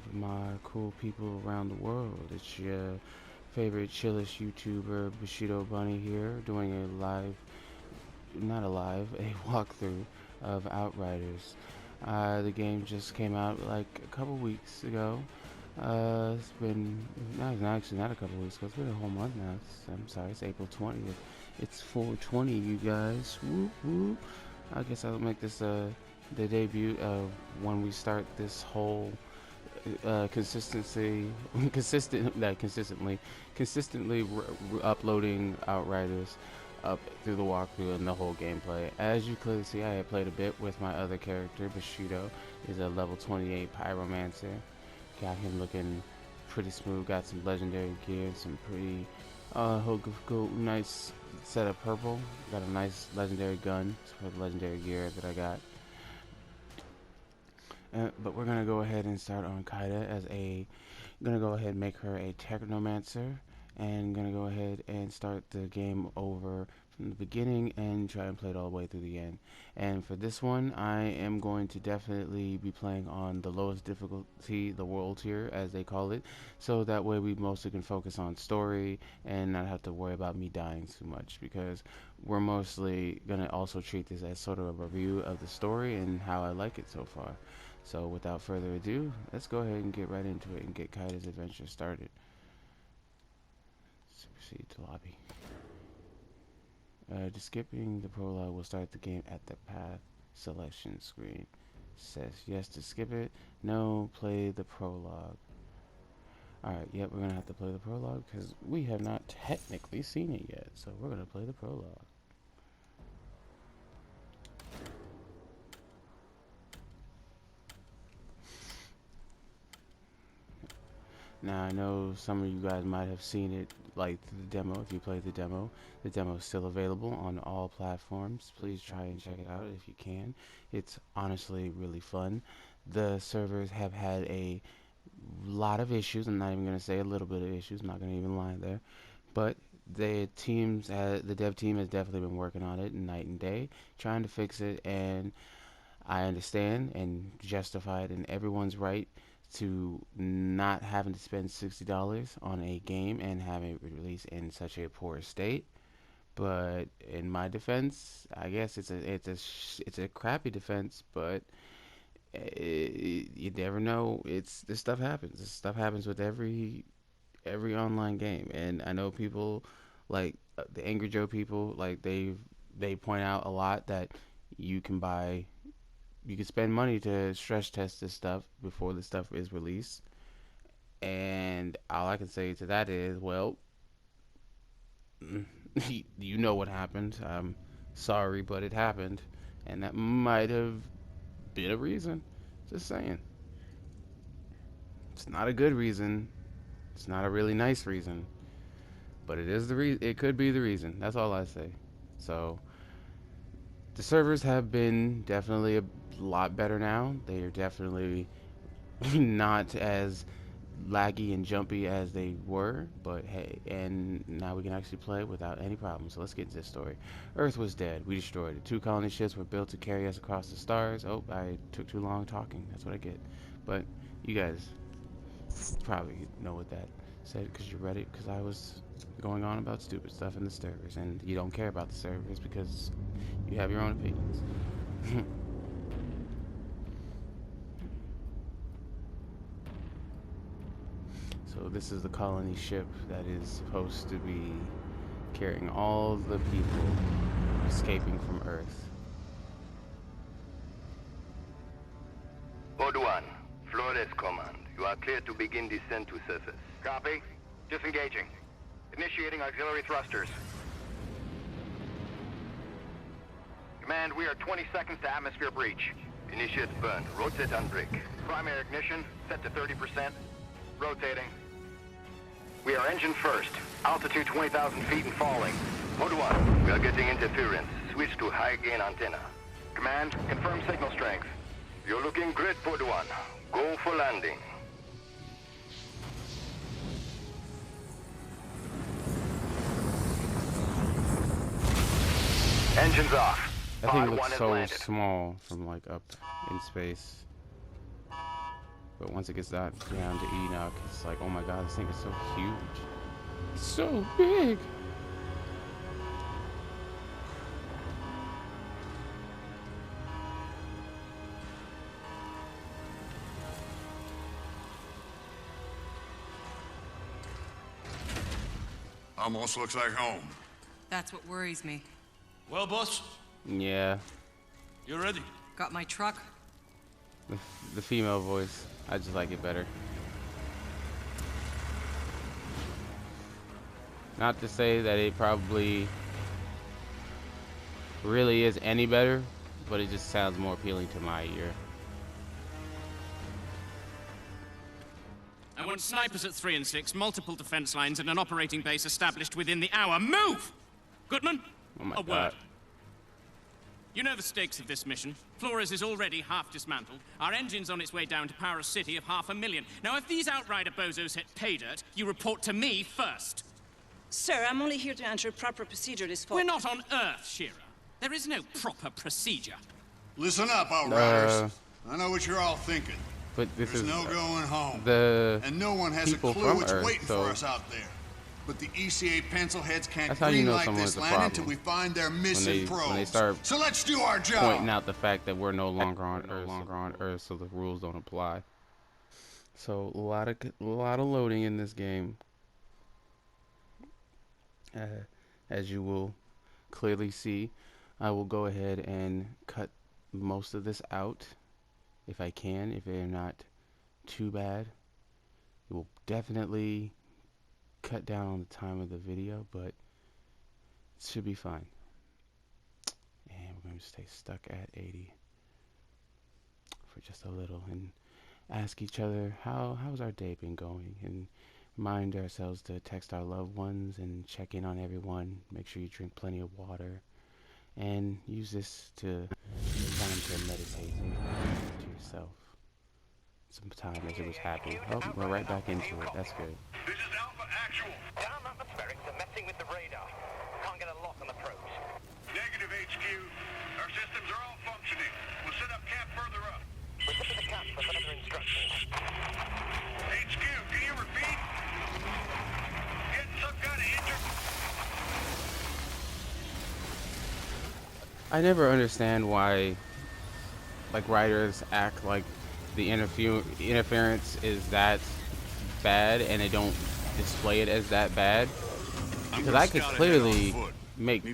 to my cool people around the world. It's your favorite chillish YouTuber, Bushido Bunny here, doing a live, not a live, a walkthrough of Outriders. The game just came out like a couple weeks ago. It's been, actually not a couple weeks ago, it's been a whole month now. I'm sorry, it's April 20th. It's 420, you guys. Whoop, whoop. I guess I'll make this the debut of when we start this whole consistently uploading Outriders up through the walkthrough and the whole gameplay. As you clearly see, I have played a bit with my other character, Bushido. Is a level 28 pyromancer. Got him looking pretty smooth. Got some legendary gear, some pretty nice set of purple. Got a nice legendary gun for the legendary gear that I got. But we're gonna go ahead and start on Kaida as gonna go ahead and make her a technomancer, and gonna go ahead and start the game over from the beginning and try and play it all the way through the end. And for this one, I am going to definitely be playing on the lowest difficulty, the world tier as they call it, so that way we mostly can focus on story and not have to worry about me dying too much, because we're mostly gonna also treat this as sort of a review of the story and how I like it so far. So without further ado, let's go ahead and get right into it and get Kaida's adventure started. Let's proceed to lobby. Just skipping the prologue will start the game at the path selection screen. Says yes to skip it, no, play the prologue. Alright, yep, we're gonna have to play the prologue because we have not technically seen it yet, so we're gonna play the prologue. Now I know some of you guys might have seen it like the demo. If you played the demo is still available on all platforms. Please try and check it out if you can. It's honestly really fun. The servers have had a lot of issues. I'm not even going to say a little bit of issues. I'm not going to even lie there. But the dev team has definitely been working on it night and day, trying to fix it, and I understand and justify it, and everyone's right to not having to spend $60 on a game and having it released in such a poor state. But in my defense, I guess it's a crappy defense, but you never know. This stuff happens. This stuff happens with every online game, and I know people like the Angry Joe people, like they point out a lot that you can spend money to stress test this stuff before the stuff is released. And all I can say to that is, well, you know what happened. I'm sorry, but it happened. And that might have been a reason. Just saying. It's not a good reason. It's not a really nice reason. But it is the reason. It could be the reason. That's all I say. So, the servers have been definitely a lot better now. They are definitely not as laggy and jumpy as they were, but hey, and now we can actually play without any problems. So let's get into this story. Earth was dead. We destroyed it. 2 colony ships were built to carry us across the stars. Oh, I took too long talking. That's what I get. But you guys probably know what that said because you read it, because I was going on about stupid stuff in the servers, and you don't care about the servers because you have your own opinions. So this is the colony ship that is supposed to be carrying all the people escaping from Earth. Code 1, Flores Command. You are clear to begin descent to surface. Copy. Disengaging. Initiating auxiliary thrusters. Command, we are 20 seconds to atmosphere breach. Initiate burn. Rotate and brake. Primary ignition set to 30%. Rotating. We are engine first. Altitude 20,000 feet and falling. Code 1, we are getting interference. Switch to high gain antenna. Command, confirm signal strength. You're looking great, Code 1. Go for landing. Engines off. That thing Pod 1 looks has so landed. small from like up in space. but once it gets down to Enoch, it's like, oh my god, this thing is so huge. It's so big. Almost looks like home. That's what worries me. Well, boss, Yeah, you ready? Got my truck? the female voice, I just like it better. Not to say that it probably really is any better, but it just sounds more appealing to my ear. I want snipers at 3 and 6, multiple defense lines, and an operating base established within the hour. Move! Goodman, Oh my a word. god. You know the stakes of this mission. Flores is already half dismantled. Our engine's on its way down to power a city of 500,000. Now, if these Outrider bozos hit pay dirt, you report to me first. Sir, I'm only here to ensure proper procedure is followed. We're not on Earth, Shearer. There is no proper procedure. Listen up, Outriders. I know what you're all thinking. But this There's is no going home. the And no one has a people clue from what's Earth, waiting so for us out there. But the ECA pencilheads can't that's how you know greenlight someone's this a land until problem. we find their missing probes. When they start so let's do our job. pointing out the fact that we're no longer on Earth, so the rules don't apply. So a lot of loading in this game, as you will clearly see. I will go ahead and cut most of this out if I can, if they're not too bad. It will definitely cut down on the time of the video, but it should be fine. And we're going to stay stuck at 80 for just a little and ask each other how's our day been going, and remind ourselves to text our loved ones and check in on everyone. Make sure you drink plenty of water and use this to time to meditate to yourself. Some time as it was happening. Oh, we're right back into it. That's good. This is Alpha Actual. Down atmospherics are messing with the radar. Can't get a lock on the probes. Negative HQ. Our systems are all functioning. We'll set up camp further up. We're to the camp for further instructions. HQ, can you repeat? Getting some kind of I never understand why, like, writers act like the interference is that bad and they don't display it as that bad. Because I could clearly make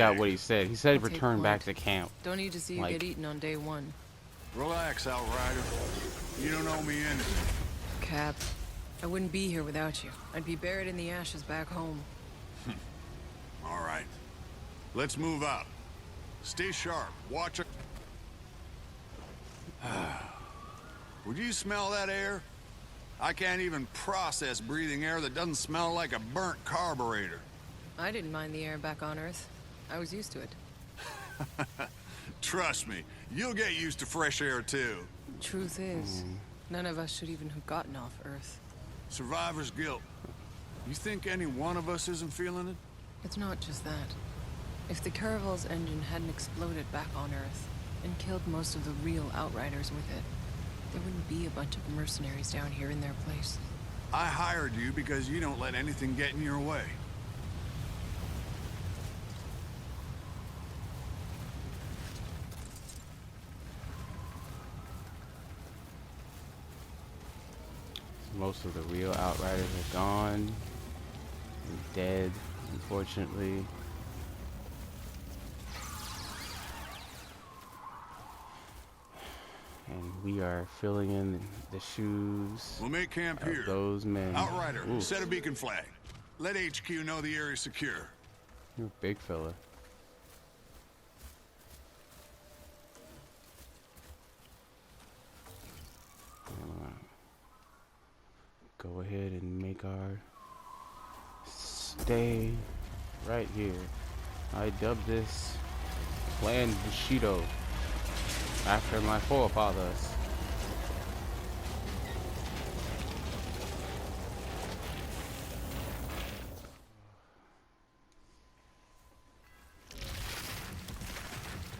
out what he said. He said return back to camp. Don't need to see you Like- get eaten on day one. Relax, Outrider. You don't owe me anything. Cap, I wouldn't be here without you. I'd be buried in the ashes back home. All right. Let's move out. Stay sharp. Watch it. Would you smell that air? I can't even process breathing air that doesn't smell like a burnt carburetor. I didn't mind the air back on Earth. I was used to it. Trust me, you'll get used to fresh air too. Truth is, none of us should even have gotten off Earth. Survivor's guilt. You think any one of us isn't feeling it? It's not just that. If the Caravel's engine hadn't exploded back on Earth and killed most of the real Outriders with it, there wouldn't be a bunch of mercenaries down here in their place. I hired you because you don't let anything get in your way. Most of the real Outriders are gone and dead, unfortunately. And we are filling in the shoes We'll make camp of here. those men. Outrider, Ooh, set a beacon flag. Let HQ know the area's secure. you're a big fella. Go ahead and make our stay right here. I dubbed this Clan Bushido after my forefathers.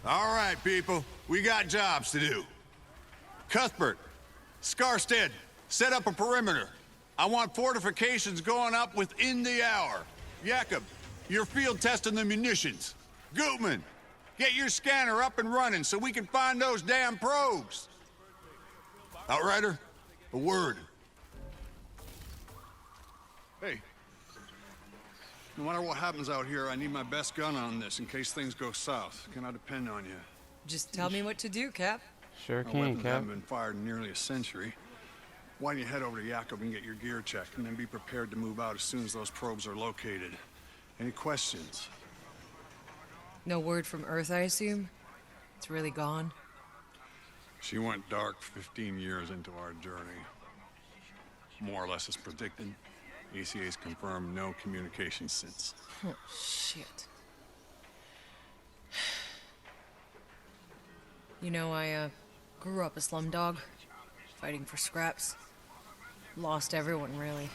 All right, people. We got jobs to do. Cuthbert, Skarstead, set up a perimeter. I want fortifications going up within the hour. Jakob, you're field testing the munitions. Gutman, get your scanner up and running so we can find those damn probes. Outrider, a word. Hey, no matter what happens out here, I need my best gun on this in case things go south. Can I depend on you? Just tell me what to do, Cap. Sure My can, weapons Cap. haven't been fired in nearly a century. Why don't you head over to Jakob and get your gear checked, and then be prepared to move out as soon as those probes are located. Any questions? No word from Earth, I assume? It's really gone? She went dark 15 years into our journey. More or less as predicted. ECA's confirmed no communication since. Oh, shit. You know, I grew up a slumdog, fighting for scraps. Lost everyone, really.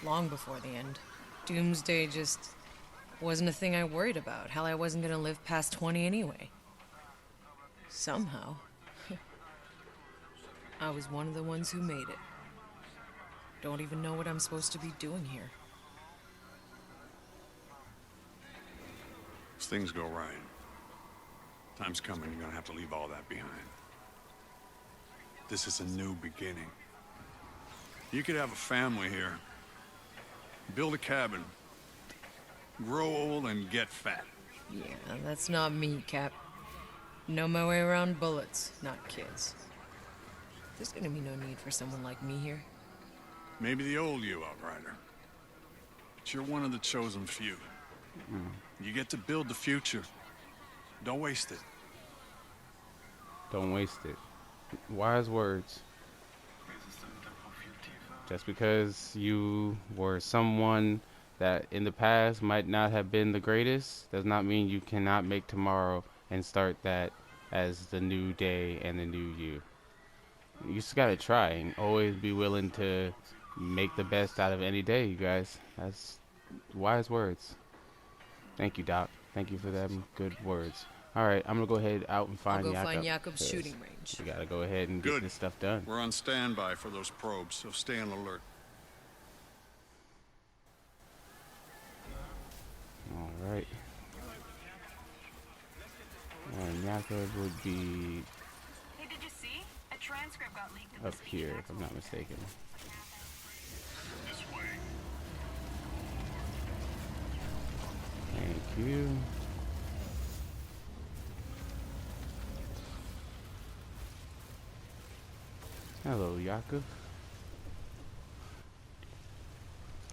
Long before the end. Doomsday just wasn't a thing I worried about. Hell, I wasn't gonna live past 20 anyway. Somehow, I was one of the ones who made it. Don't even know what I'm supposed to be doing here. As things go right, time's coming, you're gonna have to leave all that behind. This is a new beginning. You could have a family here. Build a cabin. Grow old and get fat. Yeah, that's not me, Cap. Know my way around bullets, not kids. There's gonna be no need for someone like me here. Maybe the old you, Outrider. But you're one of the chosen few. You get to build the future. Don't waste it. Don't waste it. Wise words. Just because you were someone that in the past might not have been the greatest does not mean you cannot make tomorrow and start that as the new day and the new you. You just gotta try and always be willing to make the best out of any day, you guys. That's wise words. Thank you, Doc. Thank you for them good words. Alright, I'm gonna go ahead out and find I'll go Jakob. find Jakob's 'Cause shooting range. we gotta go ahead and get Good. this stuff done. We're on standby for those probes, so stay on alert. Alright. And Jakob would be Hey, did you see? A transcript got leaked in up the speech here, if Axel I'm not gave. mistaken. This way. Thank you. Hello, Jakob.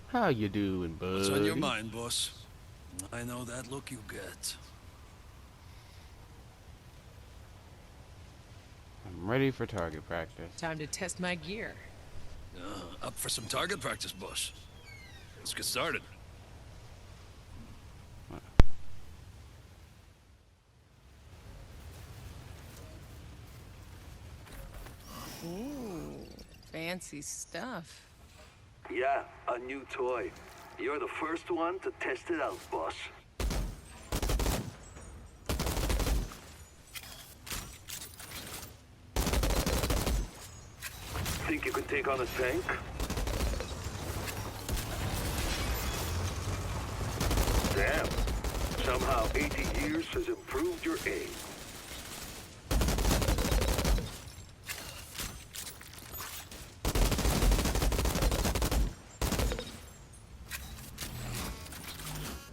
How you doing, bud? What's on your mind, boss? I know that look you get. I'm ready for target practice. Time to test my gear. Up for some target practice, boss. Let's get started. Ooh, fancy stuff. Yeah, a new toy. You're the first one to test it out, boss. Think you could take on a tank? Damn. Somehow 80 years has improved your aim.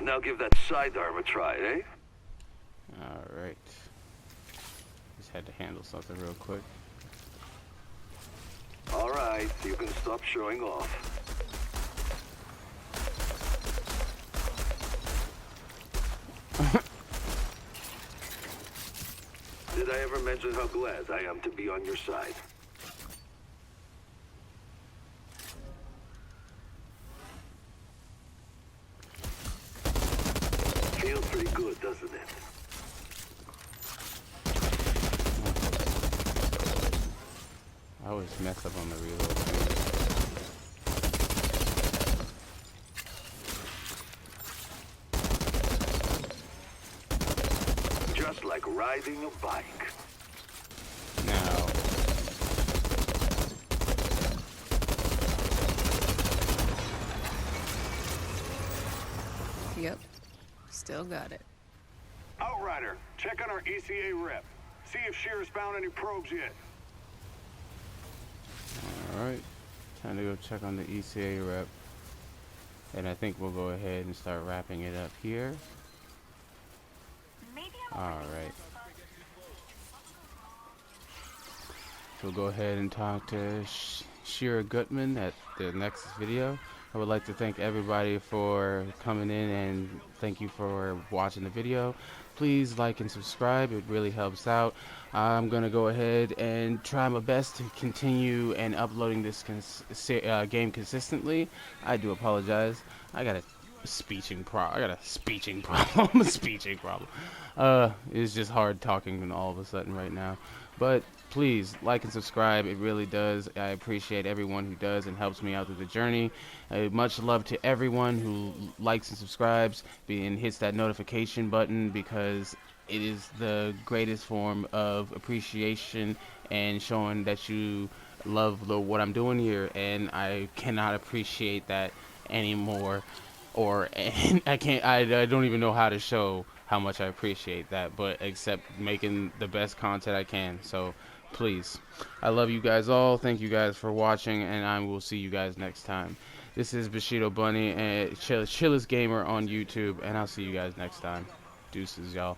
Now give that sidearm a try, eh? Alright. Just had to handle something real quick. All right, you can stop showing off. Did I ever mention how glad I am to be on your side? Feels pretty good, doesn't it? I always mess up on the reload. Just like riding a bike. Now, Still got it. Outrider, check on our ECA rep. See if Shearer's found any probes yet. Alright, time to go check on the ECA rep. And I think we'll go ahead and start wrapping it up here. Alright. So we'll go ahead and talk to Shira Gutman at the next video. I would like to thank everybody for coming in and thank you for watching the video. Please like and subscribe, it really helps out. I'm going to go ahead and try my best to continue and uploading this game consistently. I do apologize. I got a speeching problem. A speeching problem. It's just hard talking all of a sudden right now. But please like and subscribe, it really does. I appreciate everyone who does and helps me out through the journey. Much love to everyone who likes and subscribes and hits that notification button, because it is the greatest form of appreciation and showing that you love what I'm doing here, and I cannot appreciate that anymore. I don't even know how to show how much I appreciate that, but except making the best content I can. So please, I love you guys all. Thank you guys for watching, and I will see you guys next time. This is Bushido Bunny and Chillest Gamer on YouTube, and I'll see you guys next time. Deuces, y'all.